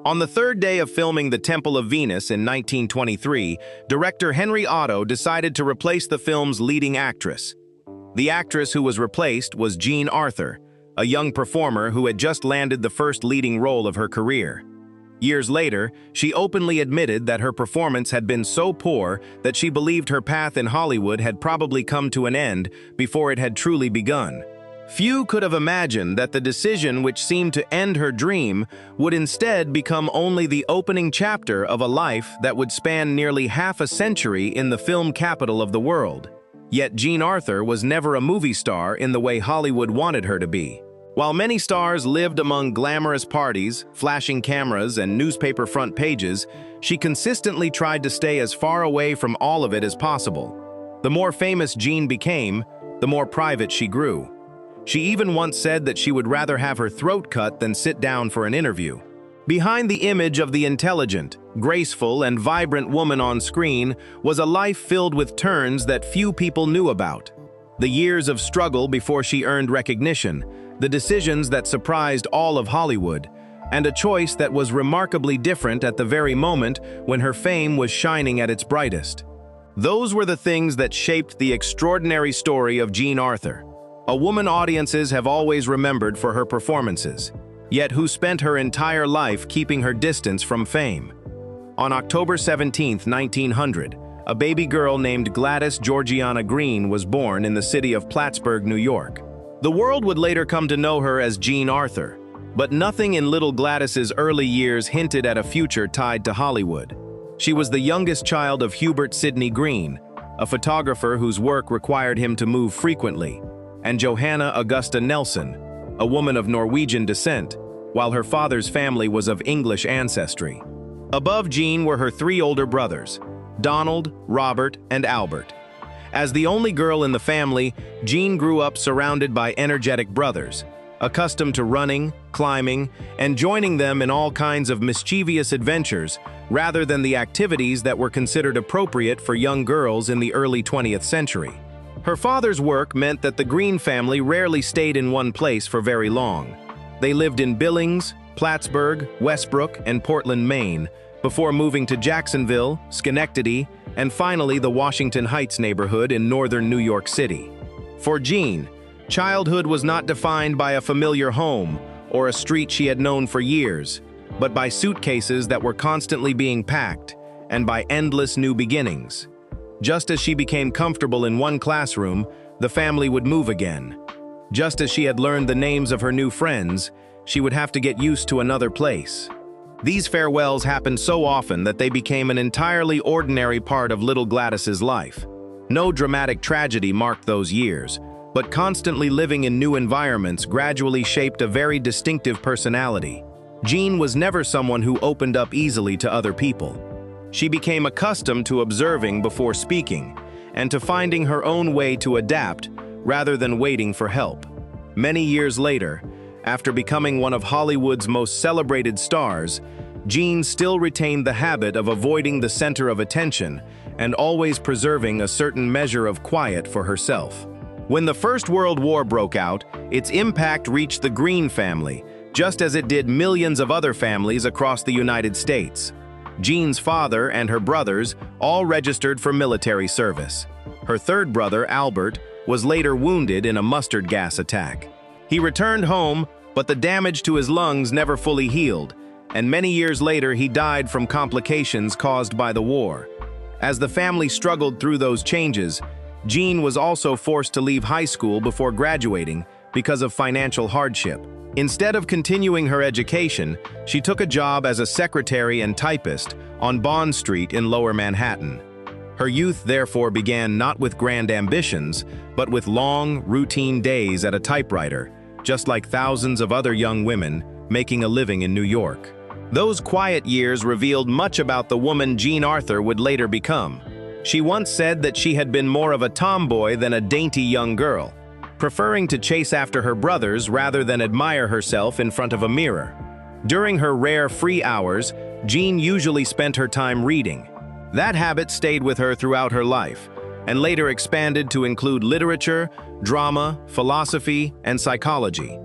On the third day of filming The Temple of Venus in 1923, director Henry Otto decided to replace the film's leading actress. The actress who was replaced was Jean Arthur, a young performer who had just landed the first leading role of her career. Years later, she openly admitted that her performance had been so poor that she believed her path in Hollywood had probably come to an end before it had truly begun. Few could have imagined that the decision which seemed to end her dream would instead become only the opening chapter of a life that would span nearly half a century in the film capital of the world. Yet Jean Arthur was never a movie star in the way Hollywood wanted her to be. While many stars lived among glamorous parties, flashing cameras, and newspaper front pages, she consistently tried to stay as far away from all of it as possible. The more famous Jean became, the more private she grew. She even once said that she would rather have her throat cut than sit down for an interview. Behind the image of the intelligent, graceful, and vibrant woman on screen was a life filled with turns that few people knew about. The years of struggle before she earned recognition, the decisions that surprised all of Hollywood, and a choice that was remarkably different at the very moment when her fame was shining at its brightest. Those were the things that shaped the extraordinary story of Jean Arthur, a woman audiences have always remembered for her performances, yet who spent her entire life keeping her distance from fame. On October 17, 1900, a baby girl named Gladys Georgiana Green was born in the city of Plattsburgh, New York. The world would later come to know her as Jean Arthur, but nothing in little Gladys's early years hinted at a future tied to Hollywood. She was the youngest child of Hubert Sidney Green, a photographer whose work required him to move frequently, and Johanna Augusta Nelson, a woman of Norwegian descent, while her father's family was of English ancestry. Above Jean were her three older brothers, Donald, Robert, and Albert. As the only girl in the family, Jean grew up surrounded by energetic brothers, accustomed to running, climbing, and joining them in all kinds of mischievous adventures rather than the activities that were considered appropriate for young girls in the early 20th century. Her father's work meant that the Green family rarely stayed in one place for very long. They lived in Billings, Plattsburgh, Westbrook, and Portland, Maine, before moving to Jacksonville, Schenectady, and finally the Washington Heights neighborhood in northern New York City. For Jean, childhood was not defined by a familiar home or a street she had known for years, but by suitcases that were constantly being packed and by endless new beginnings. Just as she became comfortable in one classroom, the family would move again. Just as she had learned the names of her new friends, she would have to get used to another place. These farewells happened so often that they became an entirely ordinary part of little Gladys's life. No dramatic tragedy marked those years, but constantly living in new environments gradually shaped a very distinctive personality. Jean was never someone who opened up easily to other people. She became accustomed to observing before speaking, and to finding her own way to adapt rather than waiting for help. Many years later, after becoming one of Hollywood's most celebrated stars, Jean still retained the habit of avoiding the center of attention and always preserving a certain measure of quiet for herself. When the First World War broke out, its impact reached the Green family, just as it did millions of other families across the United States. Jean's father and her brothers all registered for military service. Her third brother, Albert, was later wounded in a mustard gas attack. He returned home, but the damage to his lungs never fully healed, and many years later he died from complications caused by the war. As the family struggled through those changes, Jean was also forced to leave high school before graduating because of financial hardship. Instead of continuing her education, she took a job as a secretary and typist on Bond Street in Lower Manhattan. Her youth therefore began not with grand ambitions, but with long, routine days at a typewriter, just like thousands of other young women making a living in New York. Those quiet years revealed much about the woman Jean Arthur would later become. She once said that she had been more of a tomboy than a dainty young girl, preferring to chase after her brothers rather than admire herself in front of a mirror. During her rare free hours, Jean usually spent her time reading. That habit stayed with her throughout her life, and later expanded to include literature, drama, philosophy, and psychology.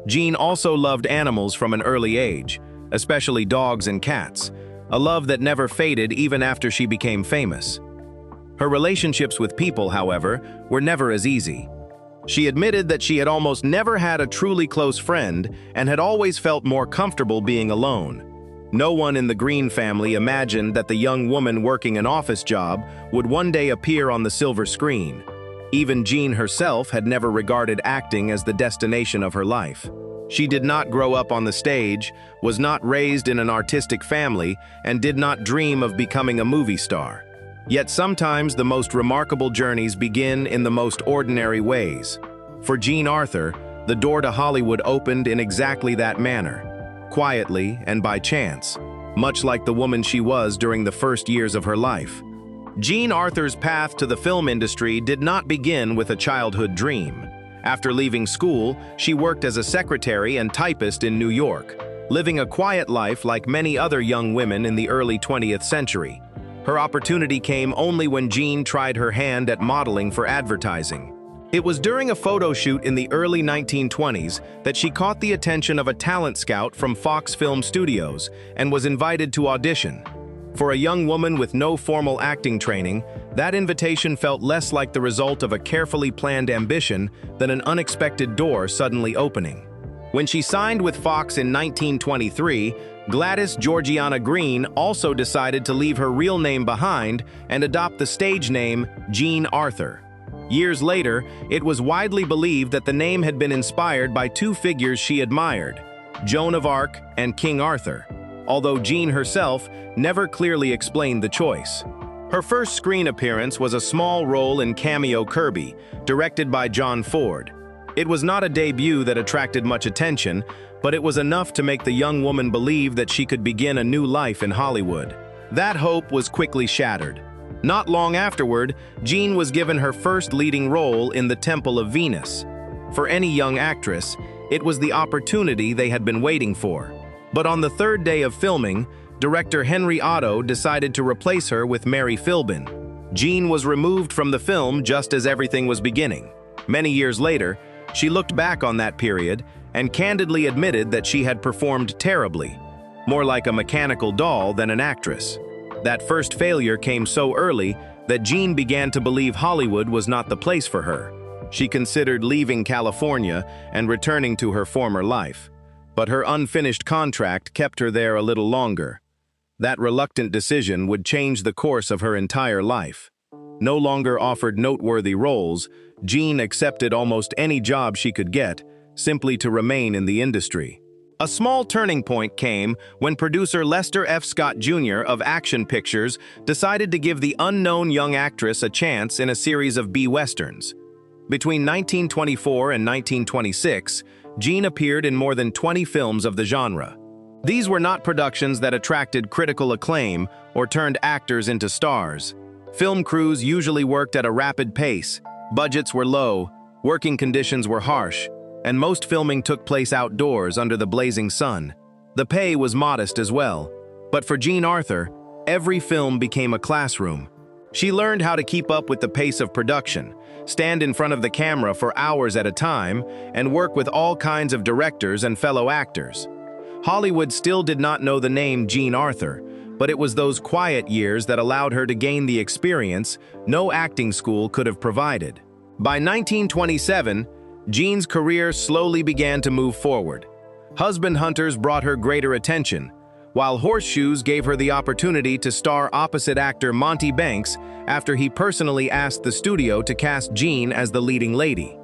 Jean also loved animals from an early age, especially dogs and cats, a love that never faded even after she became famous. Her relationships with people, however, were never as easy. She admitted that she had almost never had a truly close friend and had always felt more comfortable being alone. No one in the Green family imagined that the young woman working an office job would one day appear on the silver screen. Even Jean herself had never regarded acting as the destination of her life. She did not grow up on the stage, was not raised in an artistic family, and did not dream of becoming a movie star. Yet sometimes the most remarkable journeys begin in the most ordinary ways. For Jean Arthur, the door to Hollywood opened in exactly that manner, quietly and by chance, much like the woman she was during the first years of her life. Jean Arthur's path to the film industry did not begin with a childhood dream. After leaving school, she worked as a secretary and typist in New York, living a quiet life like many other young women in the early 20th century. Her opportunity came only when Jean tried her hand at modeling for advertising. It was during a photo shoot in the early 1920s that she caught the attention of a talent scout from Fox Film Studios and was invited to audition. For a young woman with no formal acting training, that invitation felt less like the result of a carefully planned ambition than an unexpected door suddenly opening. When she signed with Fox in 1923, Gladys Georgiana Green also decided to leave her real name behind and adopt the stage name Jean Arthur. Years later, it was widely believed that the name had been inspired by two figures she admired, Joan of Arc and King Arthur, although Jean herself never clearly explained the choice. Her first screen appearance was a small role in Cameo Kirby, directed by John Ford. It was not a debut that attracted much attention, but it was enough to make the young woman believe that she could begin a new life in Hollywood. That hope was quickly shattered. Not long afterward, Jean was given her first leading role in The Temple of Venus. For any young actress, it was the opportunity they had been waiting for. But on the third day of filming, director Henry Otto decided to replace her with Mary Philbin. Jean was removed from the film just as everything was beginning. Many years later, she looked back on that period and candidly admitted that she had performed terribly, more like a mechanical doll than an actress. That first failure came so early that Jean began to believe Hollywood was not the place for her. She considered leaving California and returning to her former life. But her unfinished contract kept her there a little longer. That reluctant decision would change the course of her entire life. No longer offered noteworthy roles, Jean accepted almost any job she could get, simply to remain in the industry. A small turning point came when producer Lester F. Scott Jr. of Action Pictures decided to give the unknown young actress a chance in a series of B-westerns. Between 1924 and 1926, Jean appeared in more than 20 films of the genre. These were not productions that attracted critical acclaim or turned actors into stars. Film crews usually worked at a rapid pace, budgets were low, working conditions were harsh, and most filming took place outdoors under the blazing sun. The pay was modest as well. But for Jean Arthur, every film became a classroom. She learned how to keep up with the pace of production, stand in front of the camera for hours at a time, and work with all kinds of directors and fellow actors. Hollywood still did not know the name Jean Arthur, but it was those quiet years that allowed her to gain the experience no acting school could have provided. By 1927, Jean's career slowly began to move forward. Husband hunters brought her greater attention, while Horseshoes gave her the opportunity to star opposite actor Monty Banks after he personally asked the studio to cast Jean as the leading lady.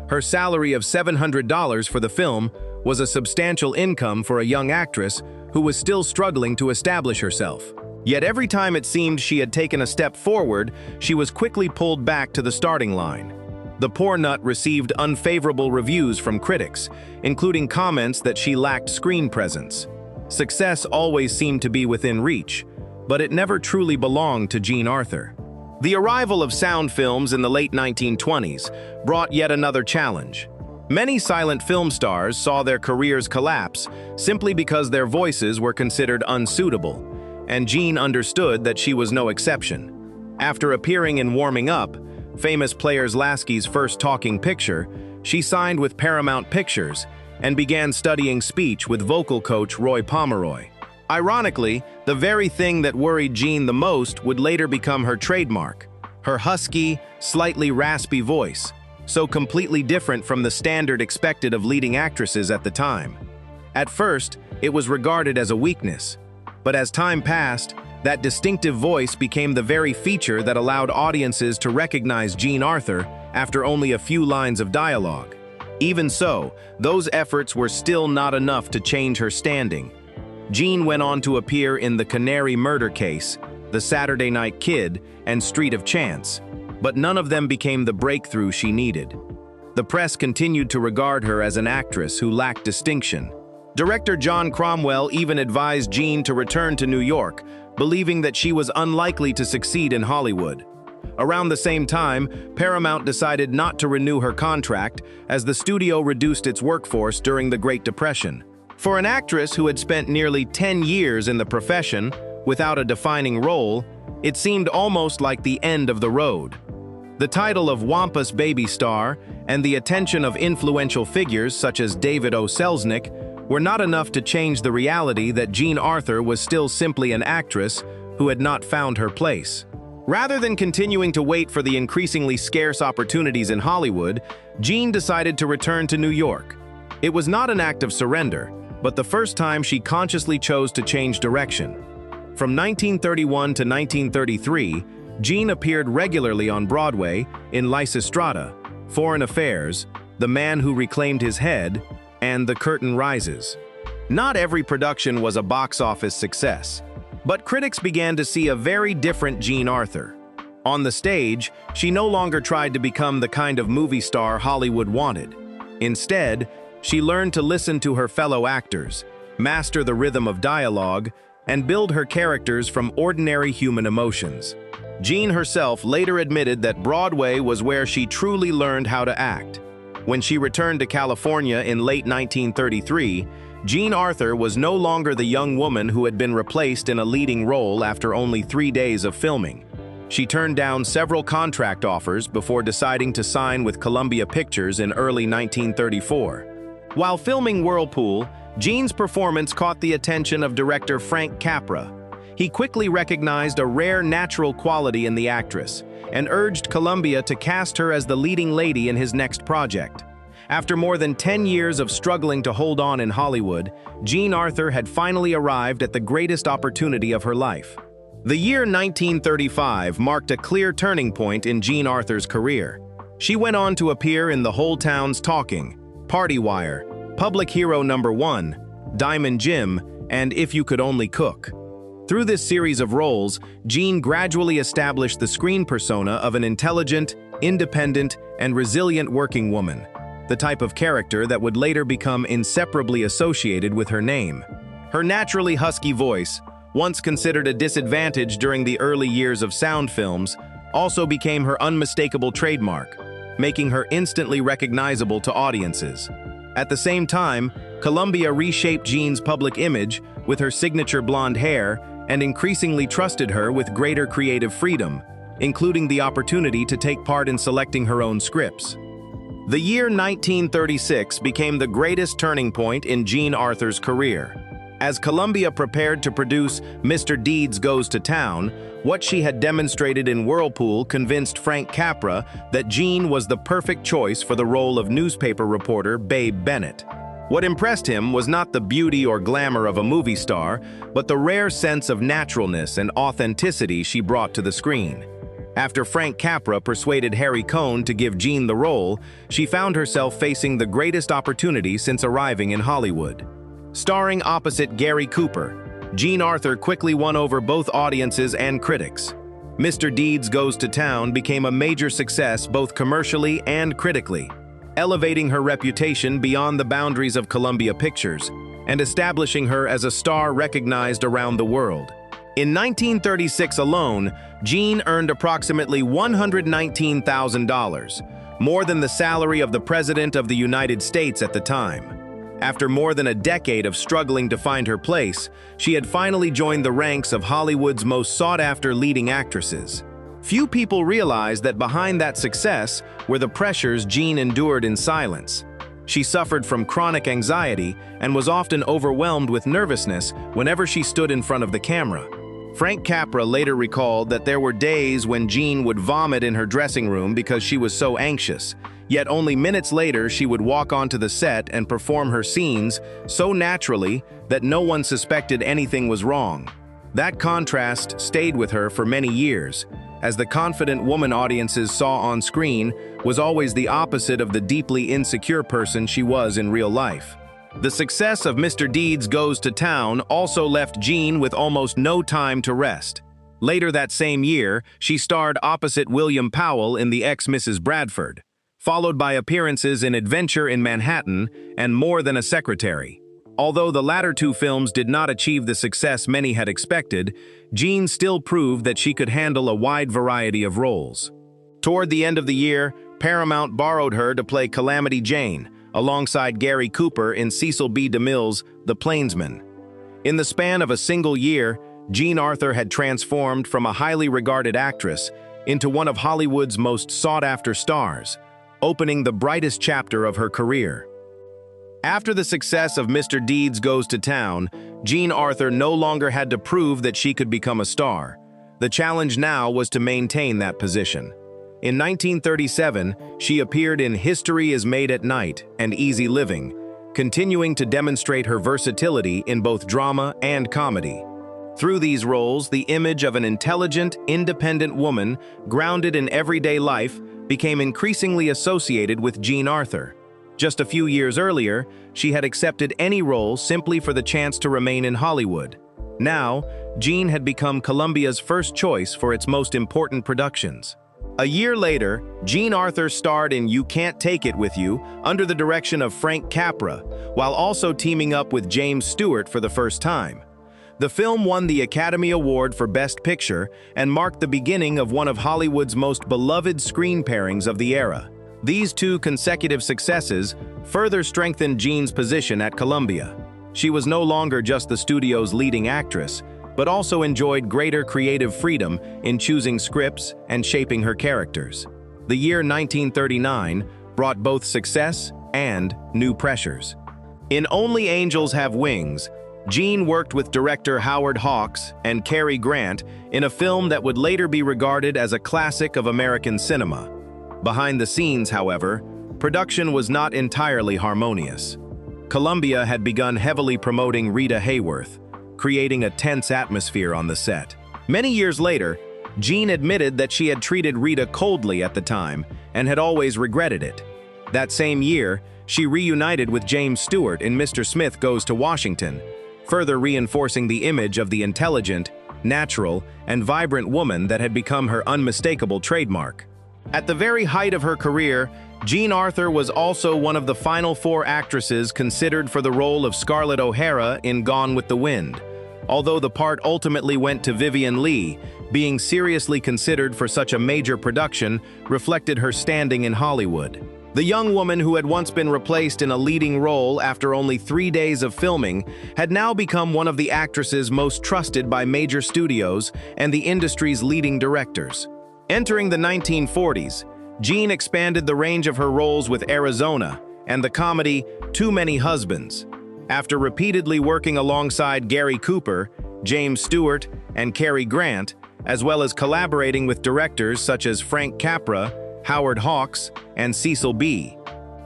Her salary of $700 for the film was a substantial income for a young actress who was still struggling to establish herself. Yet every time it seemed she had taken a step forward, she was quickly pulled back to the starting line. The poor nut received unfavorable reviews from critics, including comments that she lacked screen presence. Success always seemed to be within reach, but it never truly belonged to Jean Arthur. The arrival of sound films in the late 1920s brought yet another challenge. Many silent film stars saw their careers collapse simply because their voices were considered unsuitable, and Jean understood that she was no exception. After appearing in Warming Up, famous Players Lasky's first talking picture, she signed with Paramount Pictures, and began studying speech with vocal coach Roy Pomeroy. Ironically, the very thing that worried Jean the most would later become her trademark: her husky, slightly raspy voice, so completely different from the standard expected of leading actresses at the time. At first, it was regarded as a weakness, but as time passed, that distinctive voice became the very feature that allowed audiences to recognize Jean Arthur after only a few lines of dialogue. Even so, those efforts were still not enough to change her standing. Jean went on to appear in The Canary Murder Case, The Saturday Night Kid, and Street of Chance, but none of them became the breakthrough she needed. The press continued to regard her as an actress who lacked distinction. Director John Cromwell even advised Jean to return to New York, believing that she was unlikely to succeed in Hollywood. Around the same time, Paramount decided not to renew her contract as the studio reduced its workforce during the Great Depression. For an actress who had spent nearly 10 years in the profession without a defining role, it seemed almost like the end of the road. The title of Wampus Baby Star and the attention of influential figures such as David O. Selznick were not enough to change the reality that Jean Arthur was still simply an actress who had not found her place. Rather than continuing to wait for the increasingly scarce opportunities in Hollywood, Jean decided to return to New York. It was not an act of surrender, but the first time she consciously chose to change direction. From 1931 to 1933, Jean appeared regularly on Broadway in Lysistrata, Foreign Affairs, The Man Who Reclaimed His Head, and The Curtain Rises. Not every production was a box office success, but critics began to see a very different Jean Arthur. On the stage, she no longer tried to become the kind of movie star Hollywood wanted. Instead, she learned to listen to her fellow actors, master the rhythm of dialogue, and build her characters from ordinary human emotions. Jean herself later admitted that Broadway was where she truly learned how to act. When she returned to California in late 1933, Jean Arthur was no longer the young woman who had been replaced in a leading role after only 3 days of filming. She turned down several contract offers before deciding to sign with Columbia Pictures in early 1934. While filming Whirlpool, Jean's performance caught the attention of director Frank Capra. He quickly recognized a rare natural quality in the actress and urged Columbia to cast her as the leading lady in his next project. After more than 10 years of struggling to hold on in Hollywood, Jean Arthur had finally arrived at the greatest opportunity of her life. The year 1935 marked a clear turning point in Jean Arthur's career. She went on to appear in The Whole Town's Talking, Party Wire, Public Hero No. 1, Diamond Jim, and If You Could Only Cook. Through this series of roles, Jean gradually established the screen persona of an intelligent, independent, and resilient working woman, the type of character that would later become inseparably associated with her name. Her naturally husky voice, once considered a disadvantage during the early years of sound films, also became her unmistakable trademark, making her instantly recognizable to audiences. At the same time, Columbia reshaped Jean's public image with her signature blonde hair and increasingly trusted her with greater creative freedom, including the opportunity to take part in selecting her own scripts. The year 1936 became the greatest turning point in Jean Arthur's career. As Columbia prepared to produce Mr. Deeds Goes to Town, what she had demonstrated in Whirlpool convinced Frank Capra that Jean was the perfect choice for the role of newspaper reporter Babe Bennett. What impressed him was not the beauty or glamour of a movie star, but the rare sense of naturalness and authenticity she brought to the screen. After Frank Capra persuaded Harry Cohn to give Jean the role, she found herself facing the greatest opportunity since arriving in Hollywood. Starring opposite Gary Cooper, Jean Arthur quickly won over both audiences and critics. Mr. Deeds Goes to Town became a major success both commercially and critically, elevating her reputation beyond the boundaries of Columbia Pictures and establishing her as a star recognized around the world. In 1936 alone, Jean earned approximately $119,000, more than the salary of the President of the United States at the time. After more than a decade of struggling to find her place, she had finally joined the ranks of Hollywood's most sought-after leading actresses. Few people realized that behind that success were the pressures Jean endured in silence. She suffered from chronic anxiety and was often overwhelmed with nervousness whenever she stood in front of the camera. Frank Capra later recalled that there were days when Jean would vomit in her dressing room because she was so anxious, yet only minutes later she would walk onto the set and perform her scenes so naturally that no one suspected anything was wrong. That contrast stayed with her for many years, as the confident woman audiences saw on screen was always the opposite of the deeply insecure person she was in real life. The success of Mr. Deeds Goes to Town also left Jean with almost no time to rest. Later that same year, she starred opposite William Powell in The Ex-Mrs. Bradford, followed by appearances in Adventure in Manhattan and More Than a Secretary. Although the latter two films did not achieve the success many had expected, Jean still proved that she could handle a wide variety of roles. Toward the end of the year, Paramount borrowed her to play Calamity Jane, alongside Gary Cooper in Cecil B. DeMille's The Plainsman. In the span of a single year, Jean Arthur had transformed from a highly regarded actress into one of Hollywood's most sought-after stars, opening the brightest chapter of her career. After the success of Mr. Deeds Goes to Town, Jean Arthur no longer had to prove that she could become a star. The challenge now was to maintain that position. In 1937, she appeared in History is Made at Night and Easy Living, continuing to demonstrate her versatility in both drama and comedy. Through these roles, the image of an intelligent, independent woman, grounded in everyday life, became increasingly associated with Jean Arthur. Just a few years earlier, she had accepted any role simply for the chance to remain in Hollywood. Now, Jean had become Columbia's first choice for its most important productions. A year later, Jean Arthur starred in You Can't Take It With You under the direction of Frank Capra, while also teaming up with James Stewart for the first time. The film won the Academy Award for Best Picture and marked the beginning of one of Hollywood's most beloved screen pairings of the era. These two consecutive successes further strengthened Jean's position at Columbia. She was no longer just the studio's leading actress, but also enjoyed greater creative freedom in choosing scripts and shaping her characters. The year 1939 brought both success and new pressures. In Only Angels Have Wings, Jean worked with director Howard Hawks and Cary Grant in a film that would later be regarded as a classic of American cinema. Behind the scenes, however, production was not entirely harmonious. Columbia had begun heavily promoting Rita Hayworth, creating a tense atmosphere on the set. Many years later, Jean admitted that she had treated Rita coldly at the time and had always regretted it. That same year, she reunited with James Stewart in Mr. Smith Goes to Washington, further reinforcing the image of the intelligent, natural, and vibrant woman that had become her unmistakable trademark. At the very height of her career, Jean Arthur was also one of the final 4 actresses considered for the role of Scarlett O'Hara in Gone with the Wind. Although the part ultimately went to Vivien Leigh, being seriously considered for such a major production reflected her standing in Hollywood. The young woman who had once been replaced in a leading role after only 3 days of filming had now become one of the actresses most trusted by major studios and the industry's leading directors. Entering the 1940s, Jean expanded the range of her roles with Arizona and the comedy Too Many Husbands. After repeatedly working alongside Gary Cooper, James Stewart, and Cary Grant, as well as collaborating with directors such as Frank Capra, Howard Hawks, and Cecil B.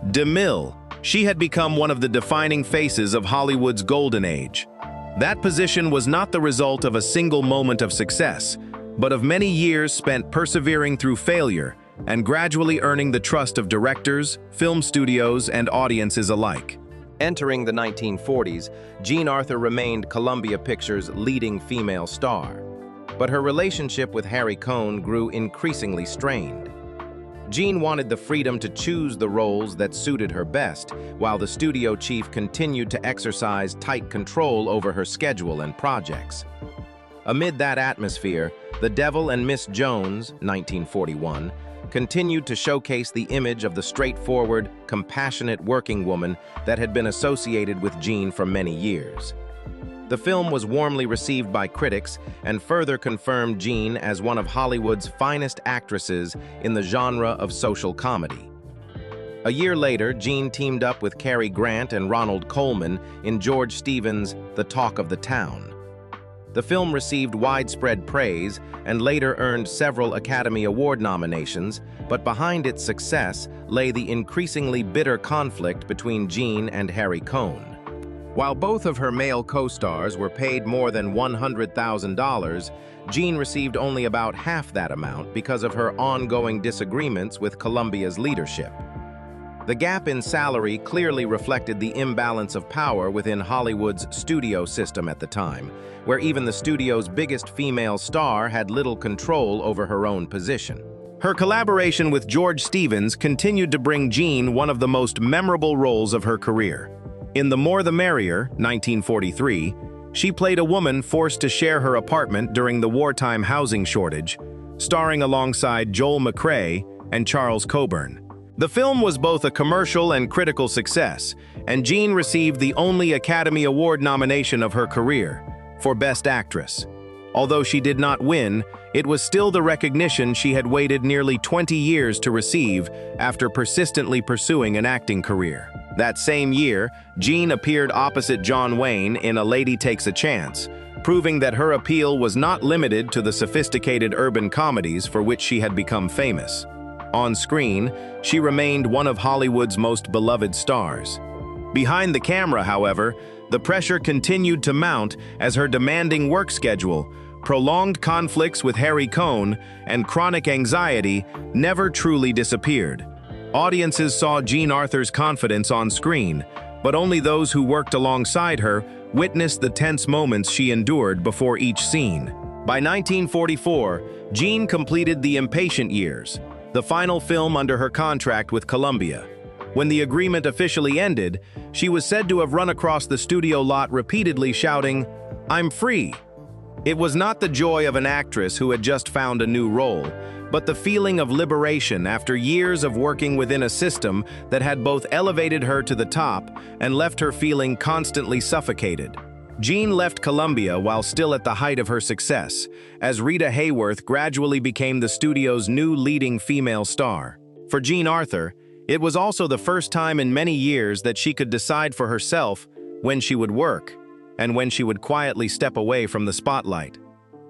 DeMille, she had become one of the defining faces of Hollywood's golden age. That position was not the result of a single moment of success, but of many years spent persevering through failure and gradually earning the trust of directors, film studios, and audiences alike. Entering the 1940s, Jean Arthur remained Columbia Pictures' leading female star, but her relationship with Harry Cohn grew increasingly strained. Jean wanted the freedom to choose the roles that suited her best, while the studio chief continued to exercise tight control over her schedule and projects. Amid that atmosphere, The Devil and Miss Jones, 1941, continued to showcase the image of the straightforward, compassionate working woman that had been associated with Jean for many years. The film was warmly received by critics and further confirmed Jean as one of Hollywood's finest actresses in the genre of social comedy. A year later, Jean teamed up with Cary Grant and Ronald Colman in George Stevens' The Talk of the Town. The film received widespread praise and later earned several Academy Award nominations, but behind its success lay the increasingly bitter conflict between Jean and Harry Cohn. While both of her male co-stars were paid more than $100,000, Jean received only about half that amount because of her ongoing disagreements with Columbia's leadership. The gap in salary clearly reflected the imbalance of power within Hollywood's studio system at the time, where even the studio's biggest female star had little control over her own position. Her collaboration with George Stevens continued to bring Jean one of the most memorable roles of her career. In The More the Merrier, 1943, she played a woman forced to share her apartment during the wartime housing shortage, starring alongside Joel McCrea and Charles Coburn. The film was both a commercial and critical success, and Jean received the only Academy Award nomination of her career, for Best Actress. Although she did not win, it was still the recognition she had waited nearly 20 years to receive after persistently pursuing an acting career. That same year, Jean appeared opposite John Wayne in A Lady Takes a Chance, proving that her appeal was not limited to the sophisticated urban comedies for which she had become famous. On screen, she remained one of Hollywood's most beloved stars. Behind the camera, however, the pressure continued to mount as her demanding work schedule, prolonged conflicts with Harry Cohn, and chronic anxiety never truly disappeared. Audiences saw Jean Arthur's confidence on screen, but only those who worked alongside her witnessed the tense moments she endured before each scene. By 1944, Jean completed The Impatient Years, the final film under her contract with Columbia. When the agreement officially ended, she was said to have run across the studio lot repeatedly shouting, "I'm free." It was not the joy of an actress who had just found a new role, but the feeling of liberation after years of working within a system that had both elevated her to the top and left her feeling constantly suffocated. Jean left Columbia while still at the height of her success, as Rita Hayworth gradually became the studio's new leading female star. For Jean Arthur, it was also the first time in many years that she could decide for herself when she would work and when she would quietly step away from the spotlight.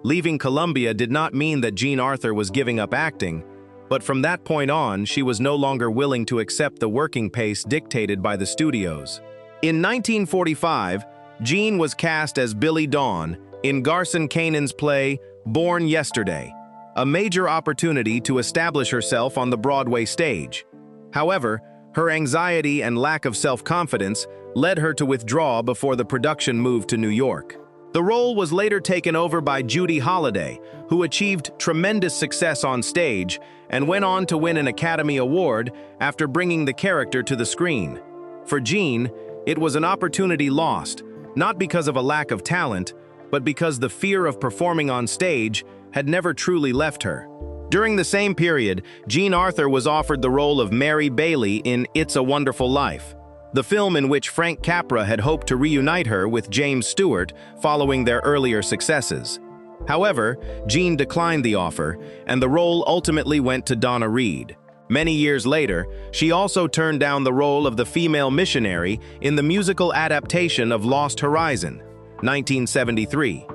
Leaving Columbia did not mean that Jean Arthur was giving up acting, but from that point on, she was no longer willing to accept the working pace dictated by the studios. In 1945, Jean was cast as Billy Dawn in Garson Kanan's play Born Yesterday, a major opportunity to establish herself on the Broadway stage. However, her anxiety and lack of self-confidence led her to withdraw before the production moved to New York. The role was later taken over by Judy Holliday, who achieved tremendous success on stage and went on to win an Academy Award after bringing the character to the screen. For Jean, it was an opportunity lost, not because of a lack of talent, but because the fear of performing on stage had never truly left her. During the same period, Jean Arthur was offered the role of Mary Bailey in It's a Wonderful Life, the film in which Frank Capra had hoped to reunite her with James Stewart following their earlier successes. However, Jean declined the offer, and the role ultimately went to Donna Reed. Many years later, she also turned down the role of the female missionary in the musical adaptation of Lost Horizon, 1973.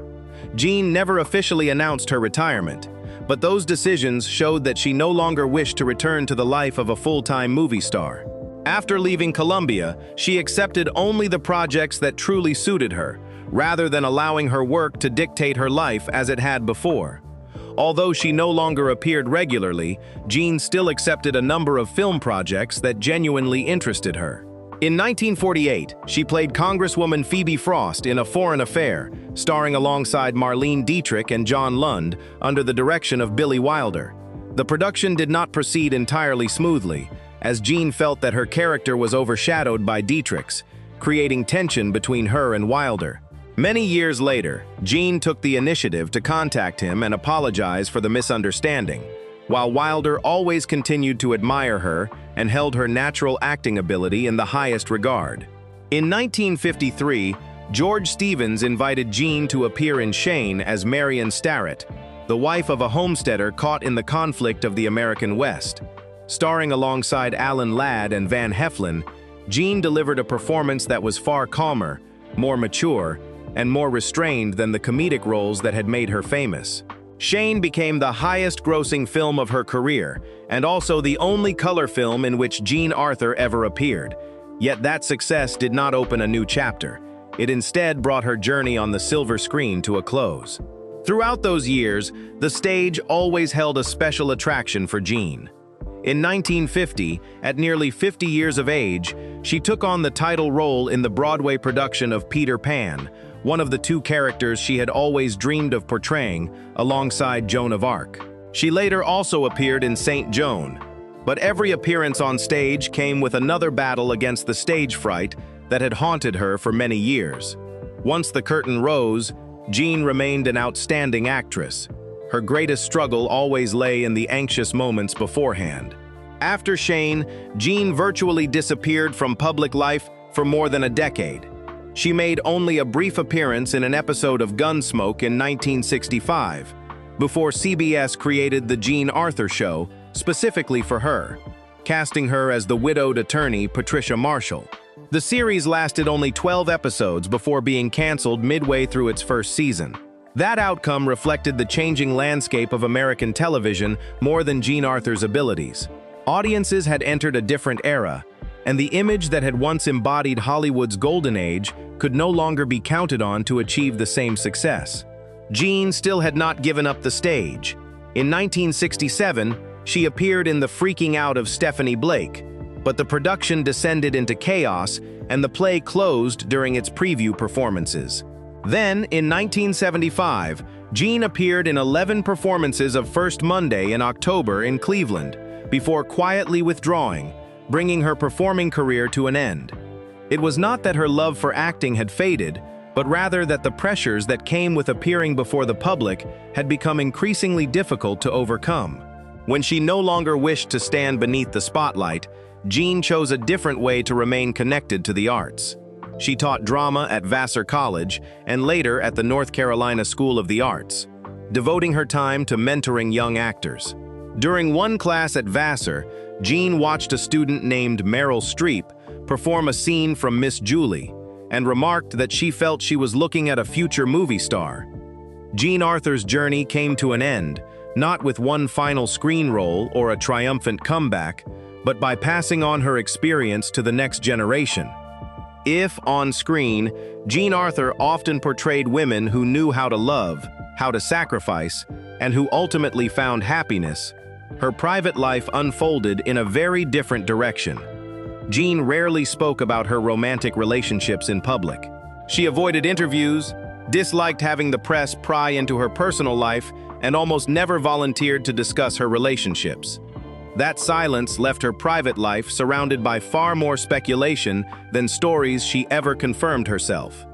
Jean never officially announced her retirement, but those decisions showed that she no longer wished to return to the life of a full-time movie star. After leaving Columbia, she accepted only the projects that truly suited her, rather than allowing her work to dictate her life as it had before. Although she no longer appeared regularly, Jean still accepted a number of film projects that genuinely interested her. In 1948, she played Congresswoman Phoebe Frost in A Foreign Affair, starring alongside Marlene Dietrich and John Lund under the direction of Billy Wilder. The production did not proceed entirely smoothly, as Jean felt that her character was overshadowed by Dietrich's, creating tension between her and Wilder. Many years later, Jean took the initiative to contact him and apologize for the misunderstanding, while Wilder always continued to admire her and held her natural acting ability in the highest regard. In 1953, George Stevens invited Jean to appear in Shane as Marion Starrett, the wife of a homesteader caught in the conflict of the American West. Starring alongside Alan Ladd and Van Heflin, Jean delivered a performance that was far calmer, more mature, and more restrained than the comedic roles that had made her famous. Shane became the highest-grossing film of her career, and also the only color film in which Jean Arthur ever appeared. Yet that success did not open a new chapter. It instead brought her journey on the silver screen to a close. Throughout those years, the stage always held a special attraction for Jean. In 1950, at nearly 50 years of age, she took on the title role in the Broadway production of Peter Pan, one of the two characters she had always dreamed of portraying, alongside Joan of Arc. She later also appeared in Saint Joan, but every appearance on stage came with another battle against the stage fright that had haunted her for many years. Once the curtain rose, Jean remained an outstanding actress. Her greatest struggle always lay in the anxious moments beforehand. After Shane, Jean virtually disappeared from public life for more than a decade. She made only a brief appearance in an episode of Gunsmoke in 1965, before CBS created The Jean Arthur Show specifically for her, casting her as the widowed attorney Patricia Marshall. The series lasted only 12 episodes before being canceled midway through its first season. That outcome reflected the changing landscape of American television more than Jean Arthur's abilities. Audiences had entered a different era, and the image that had once embodied Hollywood's golden age could no longer be counted on to achieve the same success. Jean still had not given up the stage. In 1967, she appeared in The Freaking Out of Stephanie Blake, but the production descended into chaos and the play closed during its preview performances. Then, in 1975, Jean appeared in 11 performances of First Monday in October in Cleveland, before quietly withdrawing, bringing her performing career to an end. It was not that her love for acting had faded, but rather that the pressures that came with appearing before the public had become increasingly difficult to overcome. When she no longer wished to stand beneath the spotlight, Jean chose a different way to remain connected to the arts. She taught drama at Vassar College and later at the North Carolina School of the Arts, devoting her time to mentoring young actors. During one class at Vassar, Jean watched a student named Meryl Streep perform a scene from Miss Julie and remarked that she felt she was looking at a future movie star. Jean Arthur's journey came to an end, not with one final screen role or a triumphant comeback, but by passing on her experience to the next generation. If, on screen, Jean Arthur often portrayed women who knew how to love, how to sacrifice, and who ultimately found happiness, her private life unfolded in a very different direction. Jean rarely spoke about her romantic relationships in public. She avoided interviews, disliked having the press pry into her personal life, and almost never volunteered to discuss her relationships. That silence left her private life surrounded by far more speculation than stories she ever confirmed herself.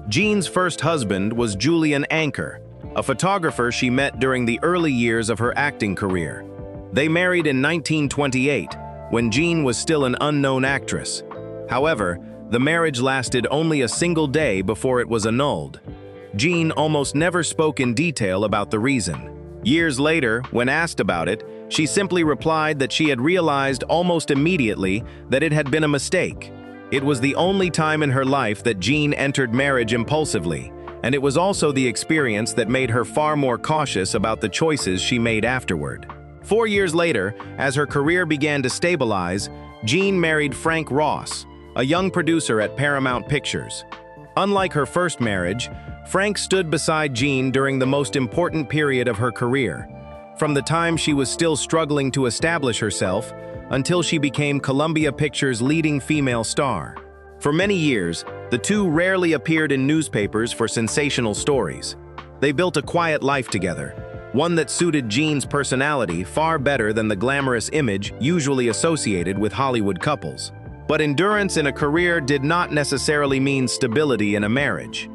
Jean's first husband was Julian Anker, a photographer she met during the early years of her acting career. They married in 1928, when Jean was still an unknown actress. However, the marriage lasted only a single day before it was annulled. Jean almost never spoke in detail about the reason. Years later, when asked about it, she simply replied that she had realized almost immediately that it had been a mistake. It was the only time in her life that Jean entered marriage impulsively, and it was also the experience that made her far more cautious about the choices she made afterward. 4 years later, as her career began to stabilize, Jean married Frank Ross, a young producer at Paramount Pictures. Unlike her first marriage, Frank stood beside Jean during the most important period of her career, from the time she was still struggling to establish herself until she became Columbia Pictures' leading female star. For many years, the two rarely appeared in newspapers for sensational stories. They built a quiet life together, one that suited Jean's personality far better than the glamorous image usually associated with Hollywood couples. But endurance in a career did not necessarily mean stability in a marriage.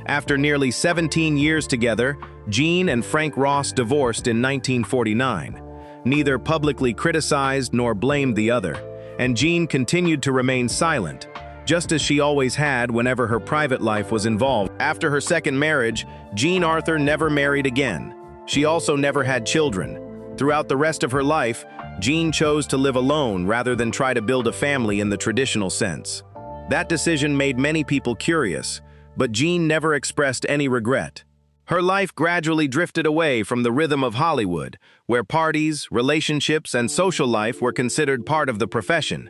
After nearly 17 years together, Jean and Frank Ross divorced in 1949. Neither publicly criticized nor blamed the other, and Jean continued to remain silent, just as she always had whenever her private life was involved. After her second marriage, Jean Arthur never married again. She also never had children. Throughout the rest of her life, Jean chose to live alone rather than try to build a family in the traditional sense. That decision made many people curious, but Jean never expressed any regret. Her life gradually drifted away from the rhythm of Hollywood, where parties, relationships, and social life were considered part of the profession.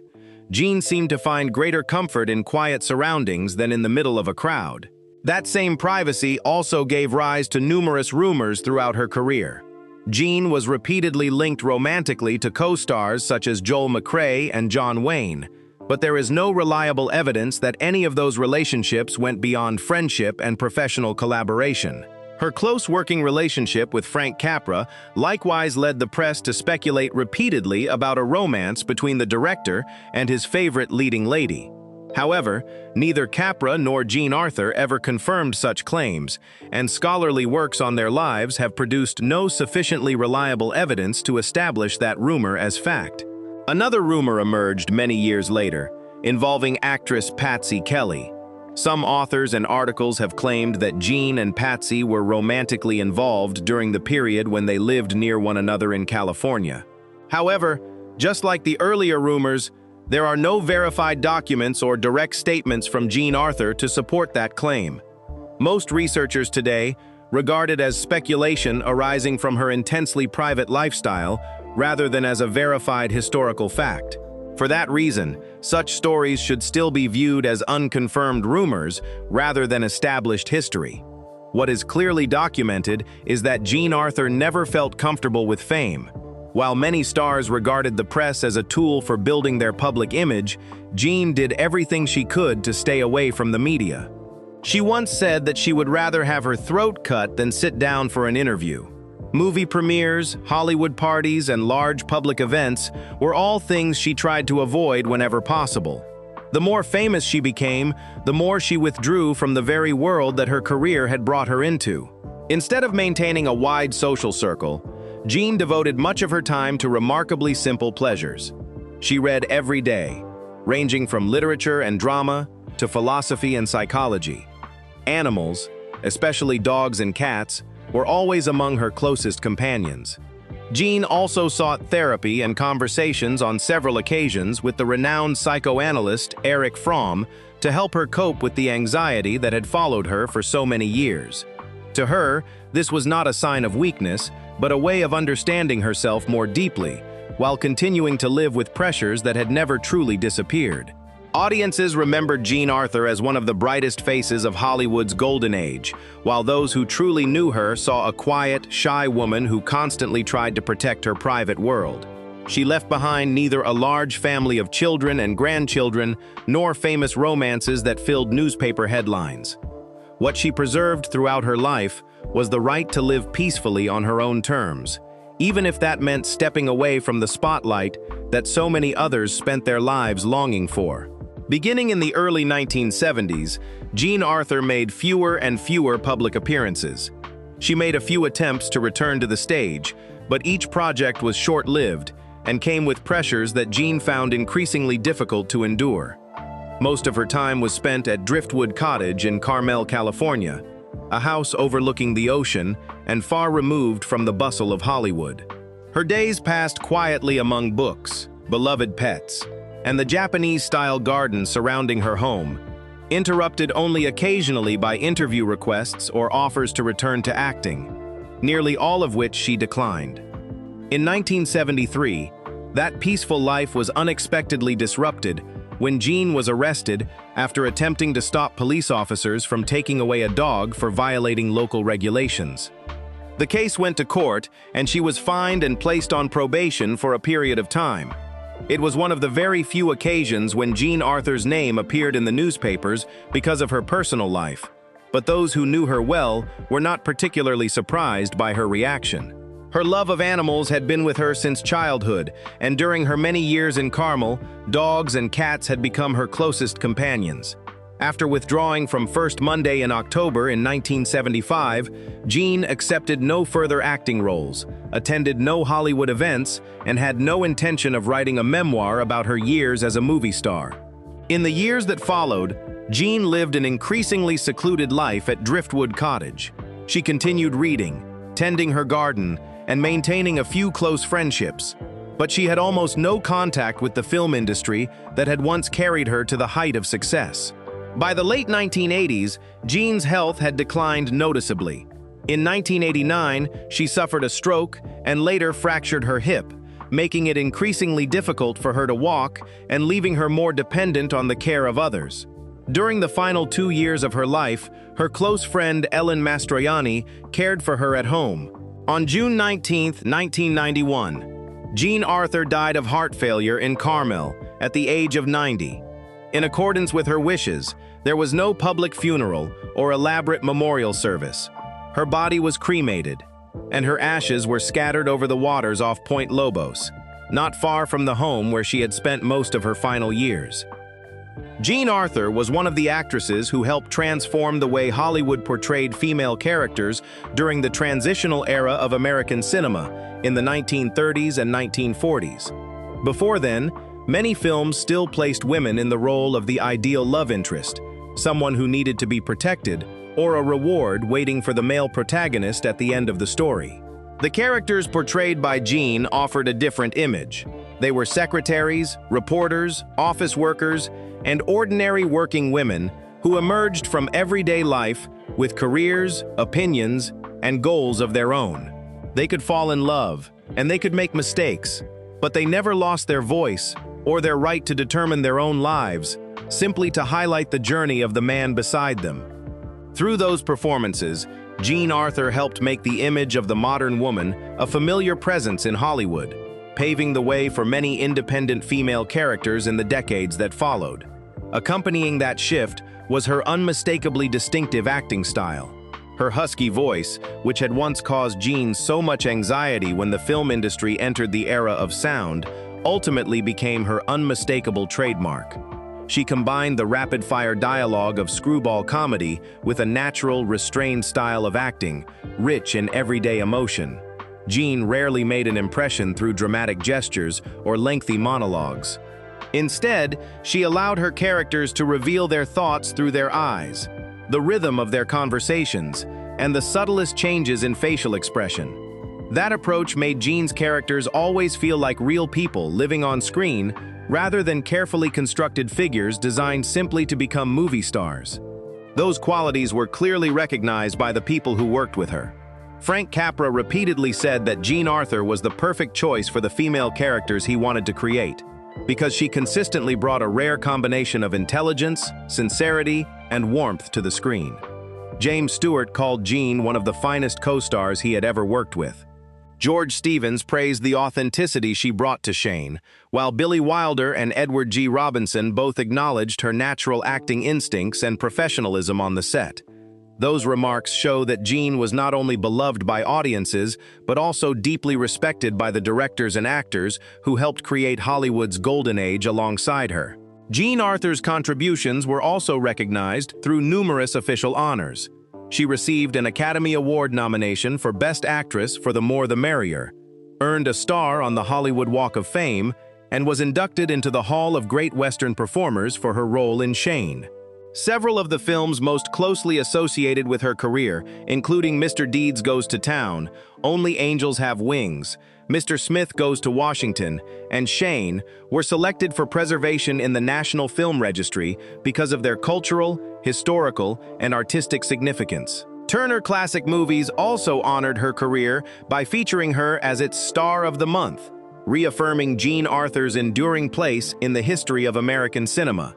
Jean seemed to find greater comfort in quiet surroundings than in the middle of a crowd. That same privacy also gave rise to numerous rumors throughout her career. Jean was repeatedly linked romantically to co-stars such as Joel McCrea and John Wayne, but there is no reliable evidence that any of those relationships went beyond friendship and professional collaboration. Her close working relationship with Frank Capra likewise led the press to speculate repeatedly about a romance between the director and his favorite leading lady. However, neither Capra nor Jean Arthur ever confirmed such claims, and scholarly works on their lives have produced no sufficiently reliable evidence to establish that rumor as fact. Another rumor emerged many years later, involving actress Patsy Kelly. Some authors and articles have claimed that Jean and Patsy were romantically involved during the period when they lived near one another in California. However, just like the earlier rumors, there are no verified documents or direct statements from Jean Arthur to support that claim. Most researchers today regard it as speculation arising from her intensely private lifestyle rather than as a verified historical fact. For that reason, such stories should still be viewed as unconfirmed rumors rather than established history. What is clearly documented is that Jean Arthur never felt comfortable with fame. While many stars regarded the press as a tool for building their public image, Jean did everything she could to stay away from the media. She once said that she would rather have her throat cut than sit down for an interview. Movie premieres, Hollywood parties, and large public events were all things she tried to avoid whenever possible. The more famous she became, the more she withdrew from the very world that her career had brought her into. Instead of maintaining a wide social circle, Jean devoted much of her time to remarkably simple pleasures. She read every day, ranging from literature and drama to philosophy and psychology. Animals, especially dogs and cats, were always among her closest companions. Jean also sought therapy and conversations on several occasions with the renowned psychoanalyst Erich Fromm to help her cope with the anxiety that had followed her for so many years. To her, this was not a sign of weakness, but a way of understanding herself more deeply, while continuing to live with pressures that had never truly disappeared. Audiences remembered Jean Arthur as one of the brightest faces of Hollywood's golden age, while those who truly knew her saw a quiet, shy woman who constantly tried to protect her private world. She left behind neither a large family of children and grandchildren, nor famous romances that filled newspaper headlines. What she preserved throughout her life was the right to live peacefully on her own terms, even if that meant stepping away from the spotlight that so many others spent their lives longing for. Beginning in the early 1970s, Jean Arthur made fewer and fewer public appearances. She made a few attempts to return to the stage, but each project was short-lived and came with pressures that Jean found increasingly difficult to endure. Most of her time was spent at Driftwood Cottage in Carmel, California, a house overlooking the ocean and far removed from the bustle of Hollywood. Her days passed quietly among books, beloved pets, and the Japanese-style garden surrounding her home, interrupted only occasionally by interview requests or offers to return to acting, nearly all of which she declined. In 1973, that peaceful life was unexpectedly disrupted when Jean was arrested after attempting to stop police officers from taking away a dog for violating local regulations. The case went to court, and she was fined and placed on probation for a period of time. It was one of the very few occasions when Jean Arthur's name appeared in the newspapers because of her personal life, but those who knew her well were not particularly surprised by her reaction. Her love of animals had been with her since childhood, and during her many years in Carmel, dogs and cats had become her closest companions. After withdrawing from First Monday in October in 1975, Jean accepted no further acting roles, attended no Hollywood events, and had no intention of writing a memoir about her years as a movie star. In the years that followed, Jean lived an increasingly secluded life at Driftwood Cottage. She continued reading, tending her garden, and maintaining a few close friendships. But she had almost no contact with the film industry that had once carried her to the height of success. By the late 1980s, Jean's health had declined noticeably. In 1989, she suffered a stroke and later fractured her hip, making it increasingly difficult for her to walk and leaving her more dependent on the care of others. During the final 2 years of her life, her close friend Ellen Mastroianni cared for her at home. On June 19, 1991, Jean Arthur died of heart failure in Carmel at the age of 90. In accordance with her wishes, there was no public funeral or elaborate memorial service. Her body was cremated, and her ashes were scattered over the waters off Point Lobos, not far from the home where she had spent most of her final years. Jean Arthur was one of the actresses who helped transform the way Hollywood portrayed female characters during the transitional era of American cinema in the 1930s and 1940s. Before then, many films still placed women in the role of the ideal love interest, someone who needed to be protected, or a reward waiting for the male protagonist at the end of the story. The characters portrayed by Jean offered a different image. They were secretaries, reporters, office workers, and ordinary working women who emerged from everyday life with careers, opinions, and goals of their own. They could fall in love, and they could make mistakes, but they never lost their voice or their right to determine their own lives, simply to highlight the journey of the man beside them. Through those performances, Jean Arthur helped make the image of the modern woman a familiar presence in Hollywood, paving the way for many independent female characters in the decades that followed. Accompanying that shift was her unmistakably distinctive acting style. Her husky voice, which had once caused Jean so much anxiety when the film industry entered the era of sound, ultimately became her unmistakable trademark. She combined the rapid-fire dialogue of screwball comedy with a natural, restrained style of acting, rich in everyday emotion. Jean rarely made an impression through dramatic gestures or lengthy monologues. Instead, she allowed her characters to reveal their thoughts through their eyes, the rhythm of their conversations, and the subtlest changes in facial expression. That approach made Jean's characters always feel like real people living on screen rather than carefully constructed figures designed simply to become movie stars. Those qualities were clearly recognized by the people who worked with her. Frank Capra repeatedly said that Jean Arthur was the perfect choice for the female characters he wanted to create, because she consistently brought a rare combination of intelligence, sincerity, and warmth to the screen. James Stewart called Jean one of the finest co-stars he had ever worked with. George Stevens praised the authenticity she brought to Shane, while Billy Wilder and Edward G. Robinson both acknowledged her natural acting instincts and professionalism on the set. Those remarks show that Jean was not only beloved by audiences, but also deeply respected by the directors and actors who helped create Hollywood's golden age alongside her. Jean Arthur's contributions were also recognized through numerous official honors. She received an Academy Award nomination for Best Actress for The More the Merrier, earned a star on the Hollywood Walk of Fame, and was inducted into the Hall of Great Western Performers for her role in Shane. Several of the films most closely associated with her career, including Mr. Deeds Goes to Town, Only Angels Have Wings, Mr. Smith Goes to Washington, and Shane, were selected for preservation in the National Film Registry because of their cultural, historical, and artistic significance. Turner Classic Movies also honored her career by featuring her as its Star of the Month, reaffirming Jean Arthur's enduring place in the history of American cinema.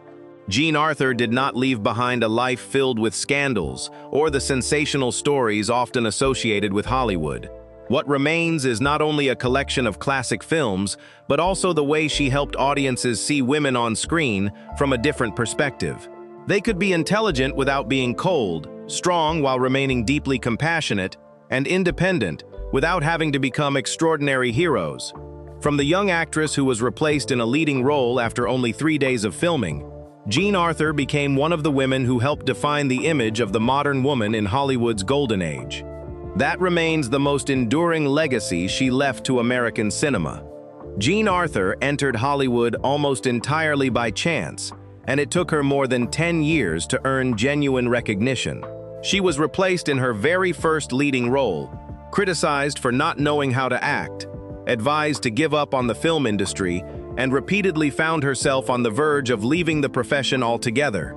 Jean Arthur did not leave behind a life filled with scandals or the sensational stories often associated with Hollywood. What remains is not only a collection of classic films, but also the way she helped audiences see women on screen from a different perspective. They could be intelligent without being cold, strong while remaining deeply compassionate, and independent without having to become extraordinary heroes. From the young actress who was replaced in a leading role after only 3 days of filming, Jean Arthur became one of the women who helped define the image of the modern woman in Hollywood's golden age. That remains the most enduring legacy she left to American cinema. Jean Arthur entered Hollywood almost entirely by chance, and it took her more than 10 years to earn genuine recognition. She was replaced in her very first leading role, criticized for not knowing how to act, advised to give up on the film industry, and repeatedly found herself on the verge of leaving the profession altogether.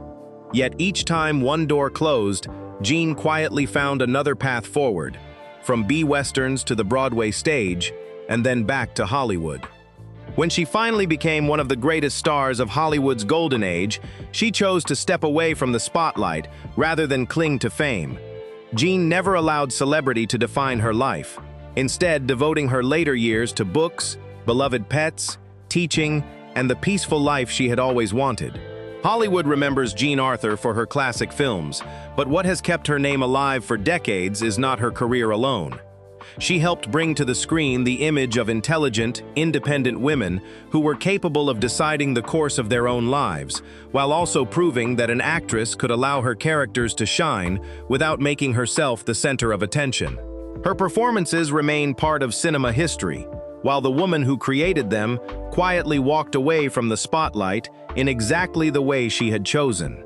Yet each time one door closed, Jean quietly found another path forward, from B-westerns to the Broadway stage, and then back to Hollywood. When she finally became one of the greatest stars of Hollywood's golden age, she chose to step away from the spotlight rather than cling to fame. Jean never allowed celebrity to define her life, instead devoting her later years to books, beloved pets, teaching, and the peaceful life she had always wanted. Hollywood remembers Jean Arthur for her classic films, but what has kept her name alive for decades is not her career alone. She helped bring to the screen the image of intelligent, independent women who were capable of deciding the course of their own lives, while also proving that an actress could allow her characters to shine without making herself the center of attention. Her performances remain part of cinema history, while the woman who created them quietly walked away from the spotlight in exactly the way she had chosen.